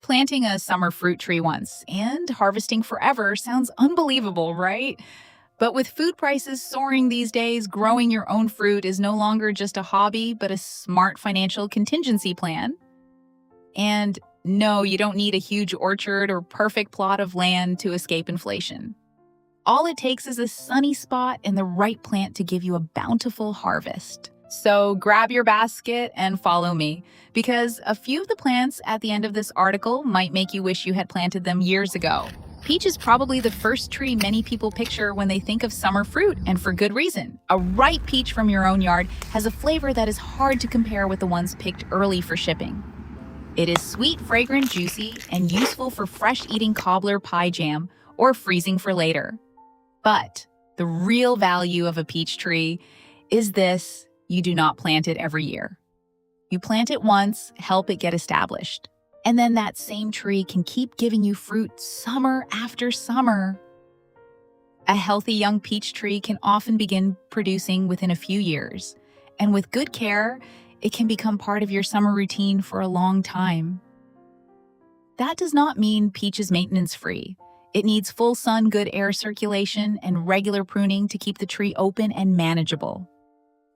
Planting a summer fruit tree once and harvesting forever sounds unbelievable, right? But with food prices soaring these days, growing your own fruit is no longer just a hobby, but a smart financial contingency plan. And no, you don't need a huge orchard or perfect plot of land to escape inflation. All it takes is a sunny spot and the right plant to give you a bountiful harvest. So grab your basket and follow me, because a few of the plants at the end of this article might make you wish you had planted them years ago. Peach is probably the first tree many people picture when they think of summer fruit, and for good reason. A ripe peach from your own yard has a flavor that is hard to compare with the ones picked early for shipping. It is sweet, fragrant, juicy, and useful for fresh-eating cobbler pie jam or freezing for later. But the real value of a peach tree is this: you do not plant it every year. You plant it once, help it get established, and then that same tree can keep giving you fruit summer after summer. A healthy young peach tree can often begin producing within a few years, and with good care, it can become part of your summer routine for a long time. That does not mean peach is maintenance-free. It needs full sun, good air circulation, and regular pruning to keep the tree open and manageable.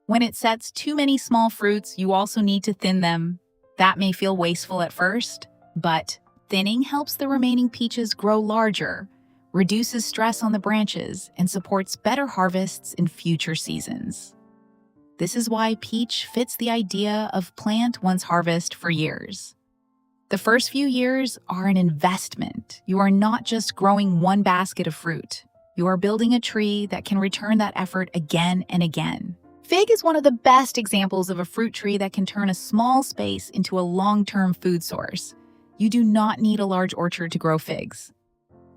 When it sets too many small fruits, you also need to thin them. That may feel wasteful at first, but thinning helps the remaining peaches grow larger, reduces stress on the branches, and supports better harvests in future seasons. This is why peach fits the idea of plant once harvest for years. The first few years are an investment. You are not just growing one basket of fruit. You are building a tree that can return that effort again and again. Fig is one of the best examples of a fruit tree that can turn a small space into a long-term food source. You do not need a large orchard to grow figs.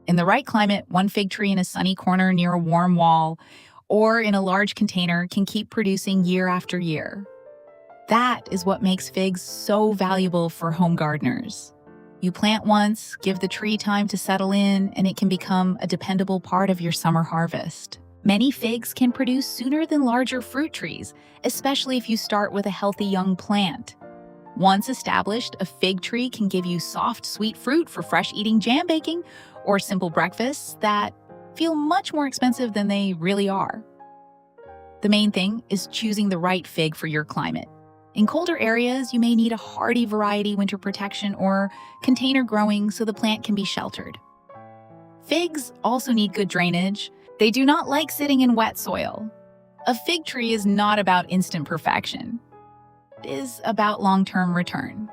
In the right climate, one fig tree in a sunny corner near a warm wall or in a large container can keep producing year after year. That is what makes figs so valuable for home gardeners. You plant once, give the tree time to settle in, and it can become a dependable part of your summer harvest. Many figs can produce sooner than larger fruit trees, especially if you start with a healthy young plant. Once established, a fig tree can give you soft, sweet fruit for fresh-eating jam baking or simple breakfasts that feel much more expensive than they really are. The main thing is choosing the right fig for your climate. In colder areas, you may need a hardy variety winter protection or container growing so the plant can be sheltered. Figs also need good drainage. They do not like sitting in wet soil. A fig tree is not about instant perfection. It is about long-term return.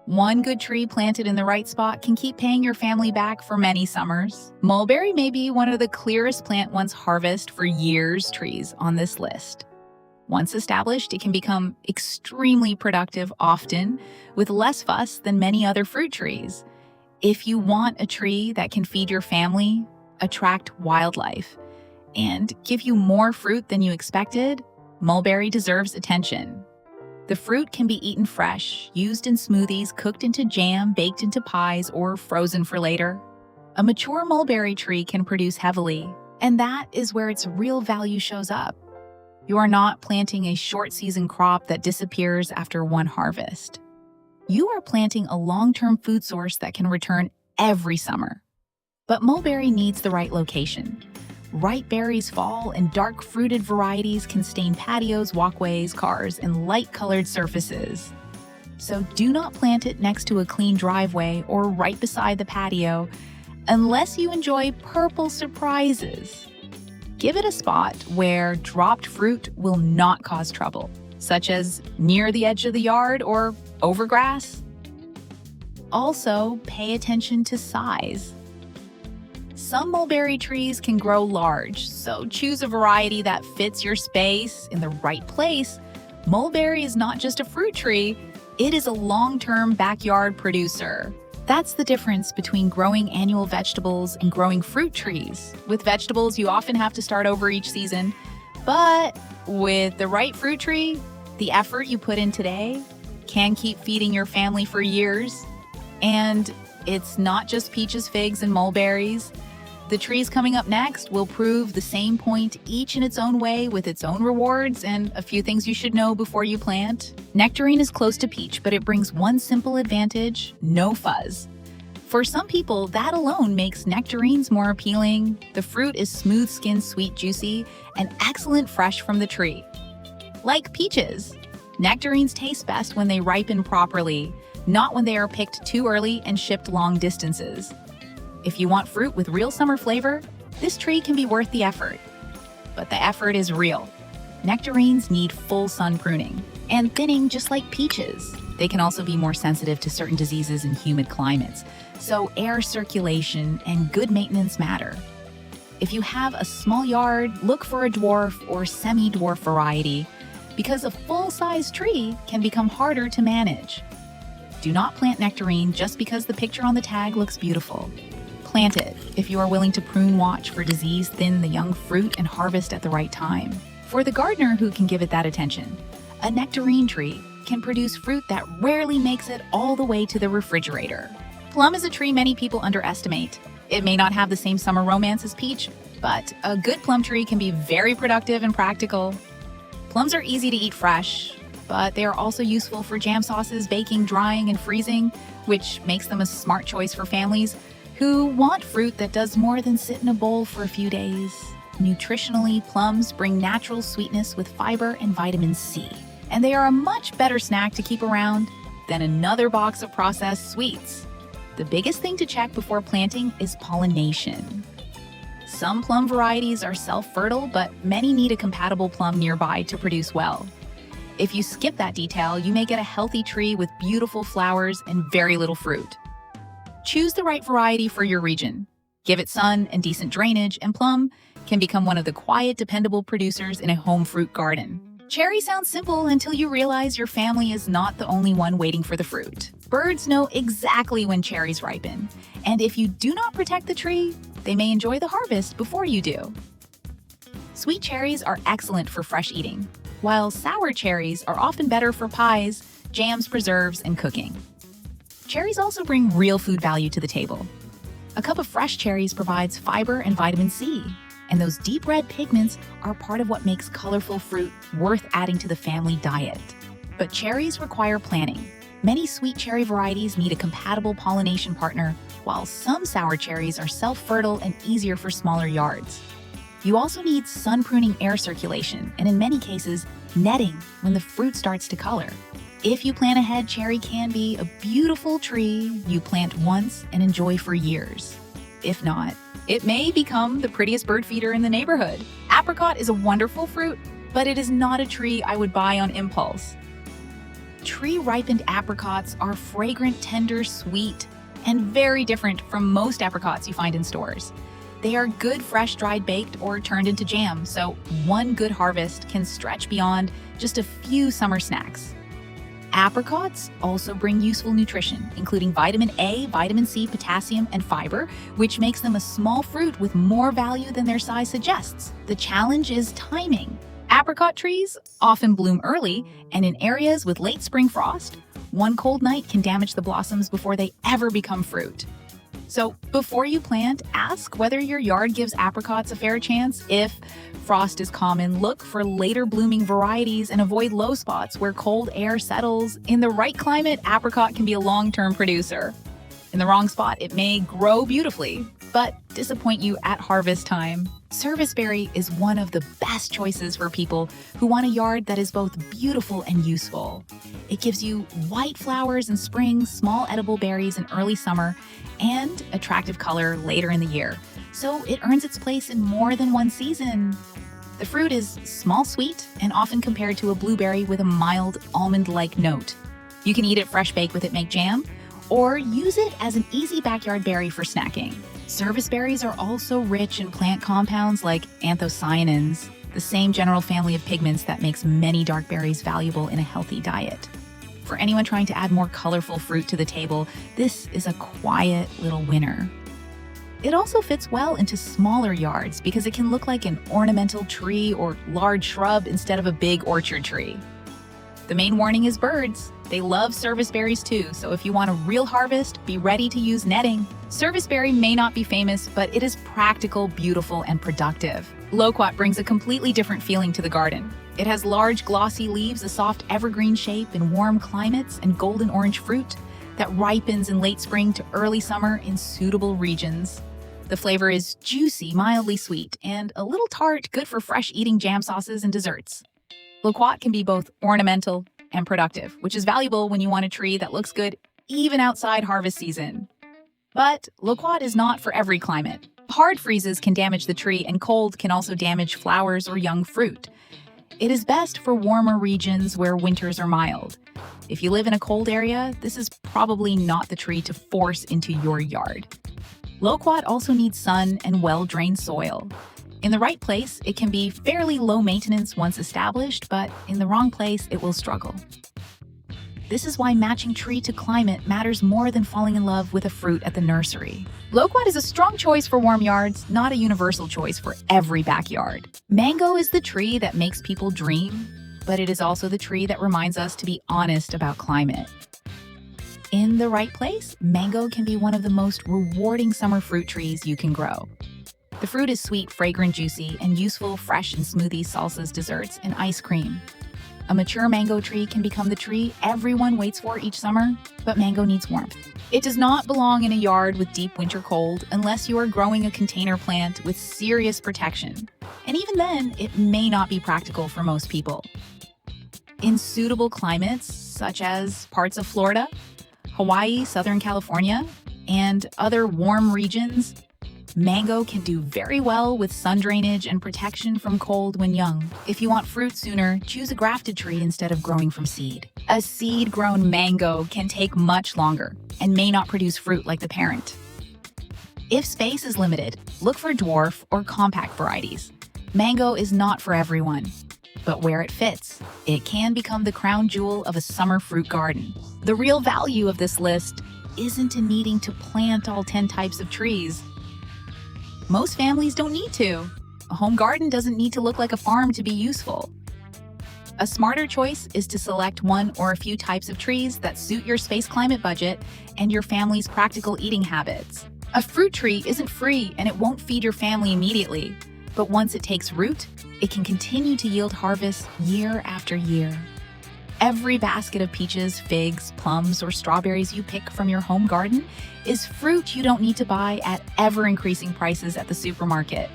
One good tree planted in the right spot can keep paying your family back for many summers. Mulberry may be one of the clearest plant once harvest for years trees on this list. Once established, it can become extremely productive often, with less fuss than many other fruit trees. If you want a tree that can feed your family, attract wildlife, and give you more fruit than you expected, mulberry deserves attention. The fruit can be eaten fresh, used in smoothies, cooked into jam, baked into pies, or frozen for later. A mature mulberry tree can produce heavily, and that is where its real value shows up. You are not planting a short-season crop that disappears after one harvest. You are planting a long-term food source that can return every summer. But mulberry needs the right location. Ripe berries fall, and dark-fruited varieties can stain patios, walkways, cars, and light-colored surfaces. So do not plant it next to a clean driveway or right beside the patio unless you enjoy purple surprises. Give it a spot where dropped fruit will not cause trouble, such as near the edge of the yard or over grass. Also, pay attention to size. Some mulberry trees can grow large, so choose a variety that fits your space in the right place. Mulberry is not just a fruit tree, it is a long-term backyard producer. That's the difference between growing annual vegetables and growing fruit trees. With vegetables, you often have to start over each season, but with the right fruit tree, the effort you put in today can keep feeding your family for years. And it's not just peaches, figs, and mulberries. The trees coming up next will prove the same point, each in its own way with its own rewards and a few things you should know before you plant. Nectarine is close to peach, but it brings one simple advantage: no fuzz. For some people, that alone makes nectarines more appealing. The fruit is smooth-skinned, sweet, juicy, and excellent fresh from the tree. Like peaches, nectarines taste best when they ripen properly, not when they are picked too early and shipped long distances. If you want fruit with real summer flavor, this tree can be worth the effort. But the effort is real. Nectarines need full sun pruning and thinning just like peaches. They can also be more sensitive to certain diseases in humid climates, so air circulation and good maintenance matter. If you have a small yard, look for a dwarf or semi-dwarf variety, because a full-size tree can become harder to manage. Do not plant nectarine just because the picture on the tag looks beautiful. Plant it if you are willing to prune watch for disease, thin the young fruit, and harvest at the right time. For the gardener who can give it that attention, a nectarine tree can produce fruit that rarely makes it all the way to the refrigerator. Plum is a tree many people underestimate. It may not have the same summer romance as peach, but a good plum tree can be very productive and practical. Plums are easy to eat fresh, but they are also useful for jam sauces, baking, drying, and freezing, which makes them a smart choice for families who want fruit that does more than sit in a bowl for a few days. Nutritionally, plums bring natural sweetness with fiber and vitamin C, and they are a much better snack to keep around than another box of processed sweets. The biggest thing to check before planting is pollination. Some plum varieties are self-fertile, but many need a compatible plum nearby to produce well. If you skip that detail, you may get a healthy tree with beautiful flowers and very little fruit. Choose the right variety for your region. Give it sun and decent drainage, and plum can become one of the quiet, dependable producers in a home fruit garden. Cherry sounds simple until you realize your family is not the only one waiting for the fruit. Birds know exactly when cherries ripen, and if you do not protect the tree, they may enjoy the harvest before you do. Sweet cherries are excellent for fresh eating, while sour cherries are often better for pies, jams, preserves, and cooking. Cherries also bring real food value to the table. A cup of fresh cherries provides fiber and vitamin C, and those deep red pigments are part of what makes colorful fruit worth adding to the family diet. But cherries require planning. Many sweet cherry varieties need a compatible pollination partner, while some sour cherries are self-fertile and easier for smaller yards. You also need sun pruning air circulation, and in many cases, netting when the fruit starts to color. If you plan ahead, cherry can be a beautiful tree you plant once and enjoy for years. If not, it may become the prettiest bird feeder in the neighborhood. Apricot is a wonderful fruit, but it is not a tree I would buy on impulse. Tree-ripened apricots are fragrant, tender, sweet, and very different from most apricots you find in stores. They are good fresh, dried, baked, or turned into jam, so one good harvest can stretch beyond just a few summer snacks. Apricots also bring useful nutrition, including vitamin A, vitamin C, potassium, and fiber, which makes them a small fruit with more value than their size suggests. The challenge is timing. Apricot trees often bloom early, and in areas with late spring frost, one cold night can damage the blossoms before they ever become fruit. So before you plant, ask whether your yard gives apricots a fair chance. If frost is common, look for later blooming varieties and avoid low spots where cold air settles. In the right climate, apricot can be a long-term producer. In the wrong spot, it may grow beautifully, but disappoint you at harvest time. Serviceberry is one of the best choices for people who want a yard that is both beautiful and useful. It gives you white flowers in spring, small edible berries in early summer, and attractive color later in the year, so it earns its place in more than one season. The fruit is small, sweet, and often compared to a blueberry with a mild almond-like note. You can eat it fresh baked with it, make jam, or use it as an easy backyard berry for snacking. Serviceberries are also rich in plant compounds like anthocyanins, the same general family of pigments that makes many dark berries valuable in a healthy diet. For anyone trying to add more colorful fruit to the table, this is a quiet little winner. It also fits well into smaller yards because it can look like an ornamental tree or large shrub instead of a big orchard tree. The main warning is birds. They love serviceberries too, so if you want a real harvest, be ready to use netting. Serviceberry may not be famous, but it is practical, beautiful, and productive. Loquat brings a completely different feeling to the garden. It has large, glossy leaves, a soft evergreen shape in warm climates, and golden orange fruit that ripens in late spring to early summer in suitable regions. The flavor is juicy, mildly sweet, and a little tart, good for fresh eating jam sauces and desserts. Loquat can be both ornamental and productive, which is valuable when you want a tree that looks good even outside harvest season. But loquat is not for every climate. Hard freezes can damage the tree, and cold can also damage flowers or young fruit. It is best for warmer regions where winters are mild. If you live in a cold area, this is probably not the tree to force into your yard. Loquat also needs sun and well-drained soil. In the right place, it can be fairly low maintenance once established, but in the wrong place, it will struggle. This is why matching tree to climate matters more than falling in love with a fruit at the nursery. Loquat is a strong choice for warm yards, not a universal choice for every backyard. Mango is the tree that makes people dream, but it is also the tree that reminds us to be honest about climate. In the right place, mango can be one of the most rewarding summer fruit trees you can grow. The fruit is sweet, fragrant, juicy, and useful fresh in smoothies, salsas, desserts, and ice cream. A mature mango tree can become the tree everyone waits for each summer, but mango needs warmth. It does not belong in a yard with deep winter cold unless you are growing a container plant with serious protection. And even then, it may not be practical for most people. In suitable climates, such as parts of Florida, Hawaii, Southern California, and other warm regions, mango can do very well with sun drainage and protection from cold when young. If you want fruit sooner, choose a grafted tree instead of growing from seed. A seed-grown mango can take much longer and may not produce fruit like the parent. If space is limited, look for dwarf or compact varieties. Mango is not for everyone, but where it fits, it can become the crown jewel of a summer fruit garden. The real value of this list isn't in needing to plant all 10 types of trees. Most families don't need to. A home garden doesn't need to look like a farm to be useful. A smarter choice is to select one or a few types of trees that suit your space climate budget and your family's practical eating habits. A fruit tree isn't free and it won't feed your family immediately, but once it takes root, it can continue to yield harvests year after year. Every basket of peaches, figs, plums, or strawberries you pick from your home garden is fruit you don't need to buy at ever-increasing prices at the supermarket.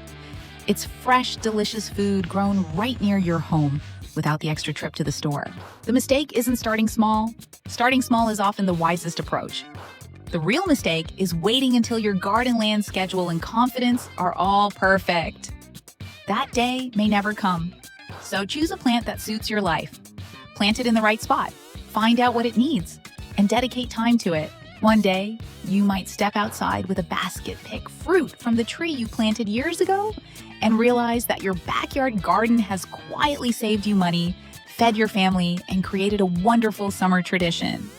It's fresh, delicious food grown right near your home without the extra trip to the store. The mistake isn't starting small. Starting small is often the wisest approach. The real mistake is waiting until your garden land schedule and confidence are all perfect. That day may never come. So choose a plant that suits your life. Plant it in the right spot, find out what it needs, and dedicate time to it. One day, you might step outside with a basket, pick fruit from the tree you planted years ago, and realize that your backyard garden has quietly saved you money, fed your family, and created a wonderful summer tradition.